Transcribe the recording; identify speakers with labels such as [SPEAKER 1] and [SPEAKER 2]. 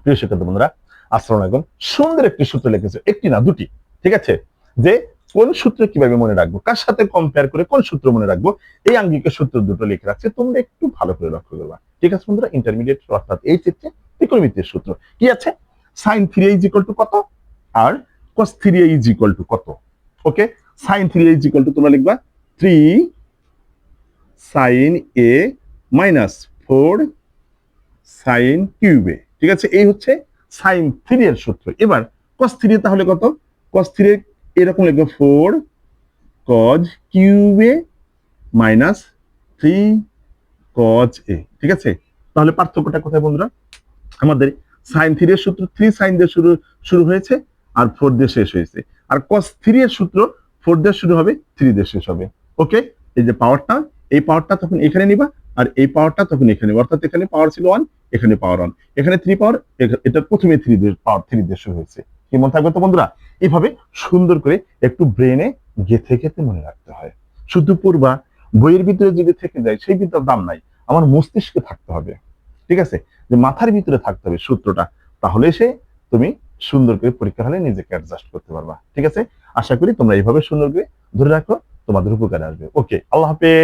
[SPEAKER 1] প্রিয় শিক্ষার্থী বন্ধুরা, আসসালামু আলাইকুম। সুন্দর একটি সূত্র লিখেছে, একটি না দুটি, ঠিক আছে, যে কোন সূত্র কিভাবে মনে রাখবো, কার সাথে কম্পেয়ার করে কোন সূত্র মনে রাখবো, এই আঙ্গিকের সূত্র দুটো লিখে রাখছে, তোমরা একটু ভালো করে লক্ষ্য করবা। ঠিক আছে বন্ধুরা, ইন্টারমিডিয়েট অর্থাৎ এই ক্ষেত্রে ত্রিকোণমিতির সূত্র কি আছে, sin 3a = কত আর cos 3a = কত। ওকে, sin 3a = তোমরা লিখবা 3 sin a - 4 sin cube a। ঠিক আছে, এই হচ্ছে sin 3 এর সূত্র। এবার cos 3 তাহলে কত, cos 3 এরকম লিখবো 4 cos cube a - 3 cos a। ঠিক আছে, তাহলে পার্থক্যটা কোথায় বন্ধুরা? আমাদের sin 3 এর সূত্র 3 sin দিয়ে শুরু শুরু হয়েছে আর 4 দিয়ে শেষ হয়েছে, আর cos 3 এর সূত্র 4 দিয়ে শুরু হবে 3 দিয়ে শেষ হবে। ওকে, এই যে পাওয়ারটা, এই পাওয়ারটা তখন এখানে নিবা আর এই পাওয়ারটা তখন এখানে, অর্থাৎ এখানে পাওয়ার ছিল 1, এখানে পাওয়ার 1, এখানে 3 পাওয়ার, এটা প্রথমে 3 দিয়ে পাওয়ার 3 দিয়ে শুরু হয়েছে। কি মনে থাকবে তো বন্ধুরা? এইভাবে সুন্দর করে একটু ব্রেনে গেঁথে গেঁথে মনে রাখতে হয়। শুধু পূর্বা বইয়ের ভিতরে যদি থেকে যায় সেই বিদ্যার দাম নাই, আমার মস্তিষ্কে থাকতে হবে। ঠিক আছে, যে মাথার ভিতরে থাকতে হবে সূত্রটা, তাহলে সে তুমি সুন্দর করে পরীক্ষা হলে নিজেকে অ্যাডজাস্ট করতে পারবা। ঠিক আছে, আশা করি তোমরা এইভাবে সুন্দর করে ধরে রাখো, তোমাদের উপকারে আসবে। ওকে, আল্লাহ হাফেজ।